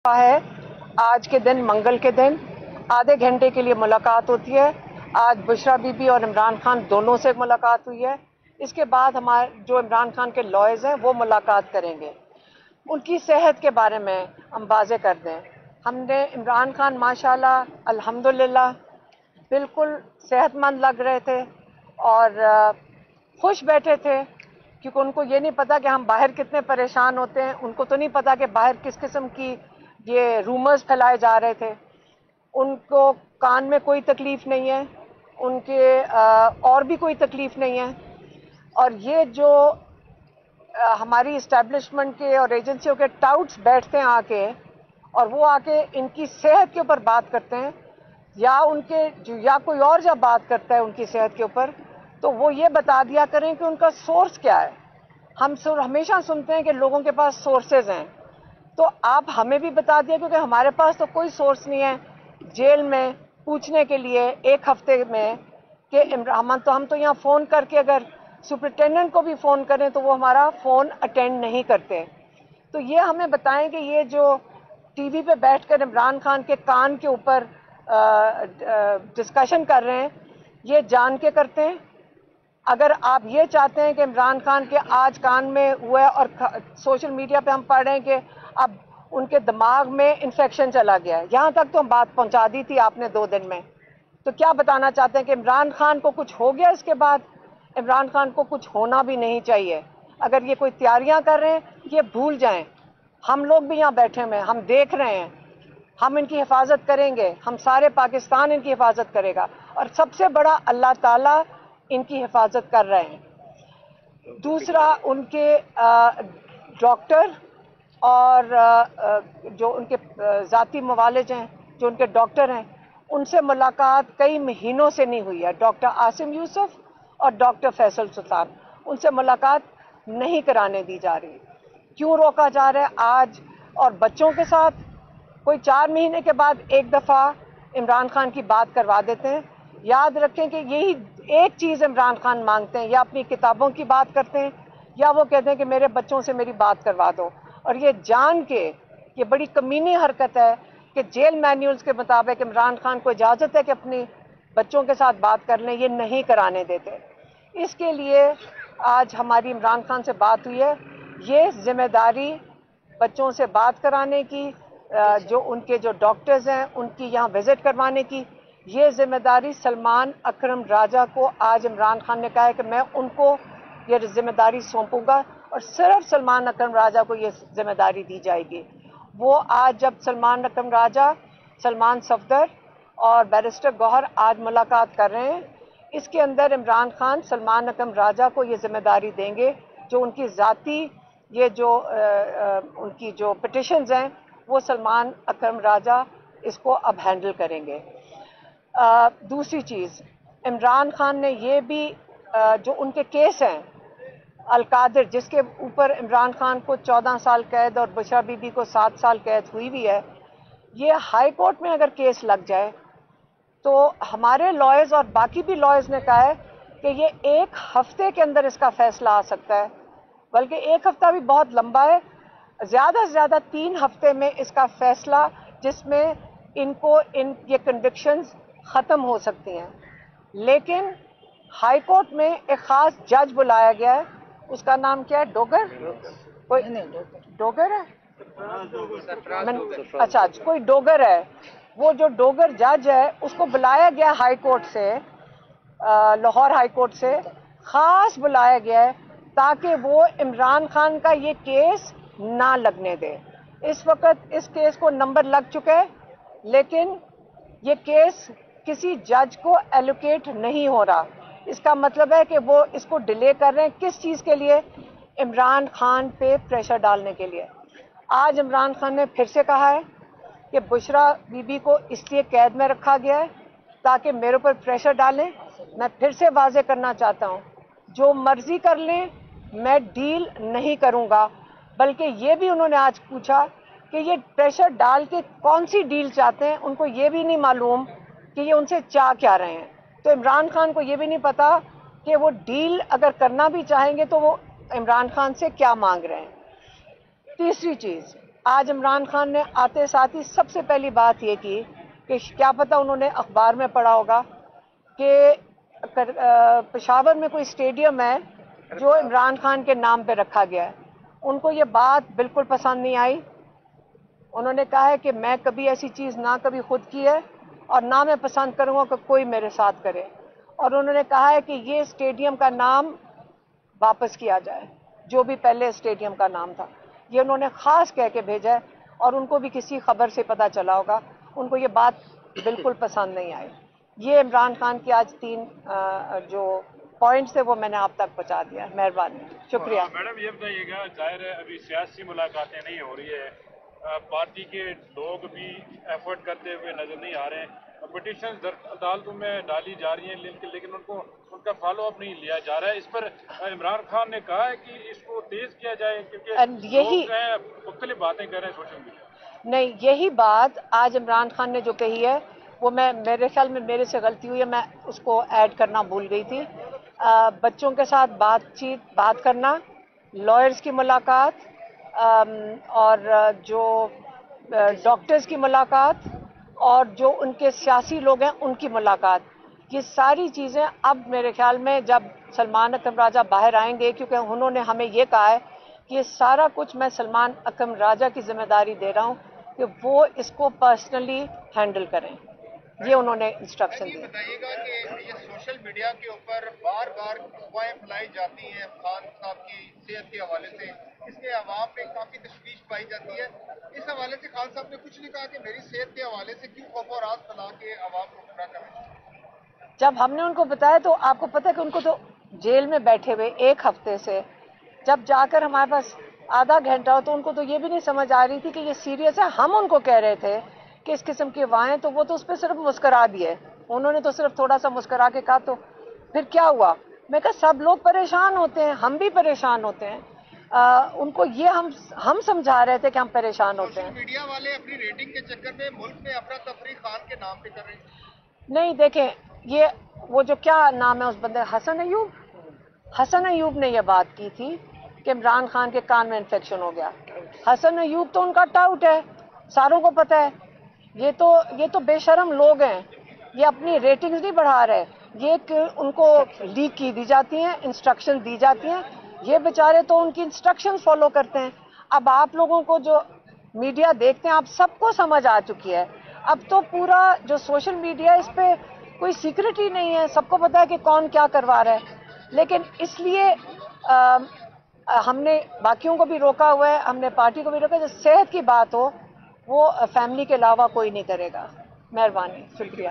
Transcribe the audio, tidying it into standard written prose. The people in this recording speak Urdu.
ہے آج کے دن منگل کے دن آدھے گھنٹے کے لیے ملاقات ہوتی ہے. آج بشرا بی بی اور عمران خان دونوں سے ملاقات ہوئی ہے. اس کے بعد ہمارے جو عمران خان کے لائرز ہیں وہ ملاقات کریں گے. ان کی صحت کے بارے میں ہم واضح کر دیں. ہم نے عمران خان ماشاءاللہ الحمدللہ بالکل صحت مند لگ رہے تھے اور خوش بیٹھے تھے، کیونکہ ان کو یہ نہیں پتا کہ ہم باہر کتنے پریشان ہوتے ہیں. ان کو تو نہیں پتا کہ باہر کس قسم کی یہ رومرز پھیلائے جا رہے تھے. ان کو کان میں کوئی تکلیف نہیں ہے، ان کے اور بھی کوئی تکلیف نہیں ہے. اور یہ جو ہماری اسٹیبلشمنٹ کے اور ایجنسیوں کے ٹاؤٹس بیٹھتے ہیں آ کے اور وہ آ کے ان کی صحت کے اوپر بات کرتے ہیں، یا کوئی اور جب بات کرتا ہے ان کی صحت کے اوپر، تو وہ یہ بتا دیا کریں کہ ان کا سورس کیا ہے. ہم ہمیشہ سنتے ہیں کہ لوگوں کے پاس سورسز ہیں، تو آپ ہمیں بھی بتا دیا، کیونکہ ہمارے پاس تو کوئی سورس نہیں ہے جیل میں پوچھنے کے لیے ایک ہفتے میں کہ ہم تو یہاں فون کر کے اگر سپرنٹینڈنٹ کو بھی فون کریں تو وہ ہمارا فون اٹینڈ نہیں کرتے. تو یہ ہمیں بتائیں کہ یہ جو ٹی وی پہ بیٹھ کر عمران خان کے کان کے اوپر ڈسکشن کر رہے ہیں، یہ جان کے کرتے ہیں. اگر آپ یہ چاہتے ہیں کہ عمران خان کے آج کان میں ہوا ہے اور سوشل میڈیا پہ ہم پڑھ رہے ہیں کہ اب ان کے دماغ میں انفیکشن چلا گیا ہے، یہاں تک تو ہم بات پہنچا دی تھی آپ نے 2 دن میں، تو کیا بتانا چاہتے ہیں کہ عمران خان کو کچھ ہو گیا؟ اس کے بعد عمران خان کو کچھ ہونا بھی نہیں چاہیے. اگر یہ کوئی تیاریاں کر رہے ہیں یہ بھول جائیں. ہم لوگ بھی یہاں بیٹھے ہوئے ہیں، ہم دیکھ رہے ہیں، ہم ان کی حفاظت کریں گے، ہم سارے پاکستان ان کی حفاظت کرے گا، اور سب سے بڑا اللہ تعالیٰ ان کی حفاظت کر رہے ہیں. دوسرا، ان کے ڈاکٹر اور جو ان کے ذاتی معالج ہیں، جو ان کے ڈاکٹر ہیں، ان سے ملاقات کئی مہینوں سے نہیں ہوئی ہے. ڈاکٹر عاصم یوسف اور ڈاکٹر فیصل سلطان، ان سے ملاقات نہیں کرانے دی جا رہی. کیوں روکا جا رہا ہے آج؟ اور بچوں کے ساتھ کوئی 4 مہینے کے بعد ایک دفعہ عمران خان کی بات کروا دیتے ہیں. یاد رکھیں کہ یہی ایک چیز عمران خان مانگتے ہیں، یا اپنی کتابوں کی بات کرتے ہیں یا وہ کہتے ہیں کہ میرے بچوں سے میری بات کروا دو. اور یہ جان کے یہ بڑی کمینی حرکت ہے کہ جیل مینیولز کے مطابق عمران خان کو اجازت ہے کہ اپنی بچوں کے ساتھ بات کر لیں، یہ نہیں کرانے دیتے. اس کے لیے آج ہماری عمران خان سے بات ہوئی ہے. یہ ذمہ داری بچوں سے بات کرانے کی، جو ان کے جو ڈاکٹرز ہیں ان کی یہاں وزٹ کروانے کی، یہ ذمہ داری سلمان اکرم راجہ کو آج عمران خان نے کہا ہے کہ میں ان کو یہ ذمہ داری سونپوں گا، اور صرف سلمان اکرم راجہ کو یہ ذمہ داری دی جائے گی. وہ آج جب سلمان اکرم راجہ، سلمان صفدر اور بیرسٹر گوہر آج ملاقات کر رہے ہیں، اس کے اندر عمران خان سلمان اکرم راجہ کو یہ ذمہ داری دیں گے، جو ان کی ذاتی یہ جو ان کی جو پٹیشنز ہیں وہ سلمان اکرم راجہ اس کو اب ہینڈل کریں گے. دوسری چیز، عمران خان نے یہ بھی جو ان کے کیس ہیں، القادر جس کے اوپر عمران خان کو 14 سال قید اور بشرا بی بی کو 7 سال قید ہوئی بھی ہے، یہ ہائی کورٹ میں اگر کیس لگ جائے تو ہمارے لائرز اور باقی بھی لائرز نے کہا ہے کہ یہ 1 ہفتے کے اندر اس کا فیصلہ آ سکتا ہے، بلکہ 1 ہفتہ بھی بہت لمبا ہے. زیادہ سے زیادہ 3 ہفتے میں اس کا فیصلہ، جس میں ان کو یہ کنوکشنز ختم ہو سکتی ہیں. لیکن ہائی کورٹ میں ایک خاص جج بلایا گیا ہے، اس کا نام کیا ہے؟ ڈوگر ہے؟ اچھا، کوئی ڈوگر ہے. وہ جو ڈوگر جج ہے اس کو بلایا گیا ہائی کورٹ سے، لاہور ہائی کورٹ سے خاص بلایا گیا ہے تاکہ وہ عمران خان کا یہ کیس نہ لگنے دے. اس وقت اس کیس کو نمبر لگ چکا ہے، لیکن یہ کیس کسی جج کو ایلوکیٹ نہیں ہو رہا. اس کا مطلب ہے کہ وہ اس کو ڈیلے کر رہے ہیں. کس چیز کے لیے؟ عمران خان پہ پریشر ڈالنے کے لیے. آج عمران خان نے پھر سے کہا ہے کہ بشرا بی بی کو اس لیے قید میں رکھا گیا ہے تاکہ میرے اوپر پریشر ڈالیں. میں پھر سے واضح کرنا چاہتا ہوں، جو مرضی کر لیں، میں ڈیل نہیں کروں گا. بلکہ یہ بھی انہوں نے آج پوچھا کہ یہ پریشر ڈال کے کون سی ڈیل چاہتے ہیں. ان کو یہ بھی نہیں معلوم کہ یہ ان سے چاہ کیا رہے ہیں. تو عمران خان کو یہ بھی نہیں پتا کہ وہ ڈیل اگر کرنا بھی چاہیں گے تو وہ عمران خان سے کیا مانگ رہے ہیں. تیسری چیز، آج عمران خان نے آتے ساتھ ہی سب سے پہلی بات یہ کی کہ کیا پتہ انہوں نے اخبار میں پڑھا ہوگا کہ پشاور میں کوئی اسٹیڈیم ہے جو عمران خان کے نام پہ رکھا گیا ہے. ان کو یہ بات بالکل پسند نہیں آئی. انہوں نے کہا ہے کہ میں کبھی ایسی چیز نہ کبھی خود کی ہے اور نہ میں پسند کروں گا کہ کوئی میرے ساتھ کرے. اور انہوں نے کہا ہے کہ یہ اسٹیڈیم کا نام واپس کیا جائے جو بھی پہلے اسٹیڈیم کا نام تھا. یہ انہوں نے خاص کہہ کے بھیجا ہے اور ان کو بھی کسی خبر سے پتہ چلا ہوگا. ان کو یہ بات بالکل پسند نہیں آئی. یہ عمران خان کی آج 3 جو پوائنٹس ہے وہ میں نے آپ تک پہنچا دیا. مہربانی, شکریہ. میڈم یہ بتائیے گا, ظاہر ہے ابھی سیاسی ملاقاتیں نہیں ہو رہی ہے, پارٹی کے لوگ بھی ایفرٹ کرتے ہوئے نظر نہیں آ رہے ہیں, پٹیشنز عدالتوں میں ڈالی جا رہی ہیں لیکن ان کا فالو اپ نہیں لیا جا رہا ہے. اس پر عمران خان نے کہا ہے کہ اس کو تیز کیا جائے کیونکہ لوگ مختلف باتیں کر رہے ہیں سوشل میڈیا. نہیں, یہی بات آج عمران خان نے جو کہی ہے وہ میرے خیال میں میرے سے غلطی ہوئی ہے, میں اس کو ایڈ کرنا بھول گئی تھی. بچوں کے ساتھ بات کرنا, لائرز کی ملاقات, اور جو ڈاکٹرز کی ملاقات, اور جو ان کے سیاسی لوگ ہیں ان کی ملاقات, یہ ساری چیزیں اب میرے خیال میں جب سلمان اکرم راجہ باہر آئیں گے, کیونکہ انہوں نے ہمیں یہ کہا ہے کہ یہ سارا کچھ میں سلمان اکرم راجہ کی ذمہ داری دے رہا ہوں کہ وہ اس کو پرسنلی ہینڈل کریں. یہ انہوں نے انسٹرکشن دی. بتائیے گا کہ یہ سوشل میڈیا کے اوپر بار بار افواہیں پھیلائی جاتی ہیں خان صاحب کی صحت کے حوالے سے, اس کے عوام میں کافی تشویش پائی جاتی ہے. اس حوالے سے خان صاحب نے کچھ نہیں کہا کہ میری صحت کے حوالے سے کیوں خوف و راز پھیلا کے عوام کو گمراہ کر رہے ہیں؟ جب ہم نے ان کو بتایا تو آپ کو پتہ ہے کہ ان کو تو جیل میں بیٹھے ہوئے 1 ہفتے سے, جب جا کر ہمارے پاس آدھا گھنٹہ ہو تو ان کو تو یہ بھی نہیں سمجھ آ رہی تھی کہ یہ سیریس ہے. ہم ان کو کہہ رہے تھے کہ اس قسم کی وائیں, تو وہ تو اس پہ صرف مسکرا دیے. انہوں نے تو صرف تھوڑا سا مسکرا کے کہا, تو پھر کیا ہوا؟ میں کہا سب لوگ پریشان ہوتے ہیں, ہم بھی پریشان ہوتے ہیں. ان کو یہ ہم سمجھا رہے تھے کہ ہم پریشان ہوتے ہیں. سوشل میڈیا والے اپنی ریٹنگ کے چکر میں ملک میں افراتفری خان کے نام پہ کر رہے ہیں. نہیں دیکھیں, یہ وہ جو کیا نام ہے اس بندے, حسن ایوب نے یہ بات کی تھی کہ عمران خان کے کان میں انفیکشن ہو گیا. حسن ایوب تو ان کا ٹاؤٹ ہے, ساروں کو پتہ ہے. یہ تو بے شرم لوگ ہیں, یہ اپنی ریٹنگز نہیں بڑھا رہے, یہ کہ ان کو لیک کی دی جاتی ہیں, انسٹرکشن دی جاتی ہیں, یہ بیچارے تو ان کی انسٹرکشن فالو کرتے ہیں. اب آپ لوگوں کو جو میڈیا دیکھتے ہیں آپ سب کو سمجھ آ چکی ہے. اب تو پورا جو سوشل میڈیا اس پہ کوئی سیکرٹ ہی نہیں ہے, سب کو پتہ ہے کہ کون کیا کروا رہا ہے. لیکن اس لیے ہم نے باقیوں کو بھی روکا ہوا ہے, ہم نے پارٹی کو بھی روکا ہے. جو صحت کی بات ہو وہ فیملی کے علاوہ کوئی نہیں کرے گا. مہربانی, شکریہ.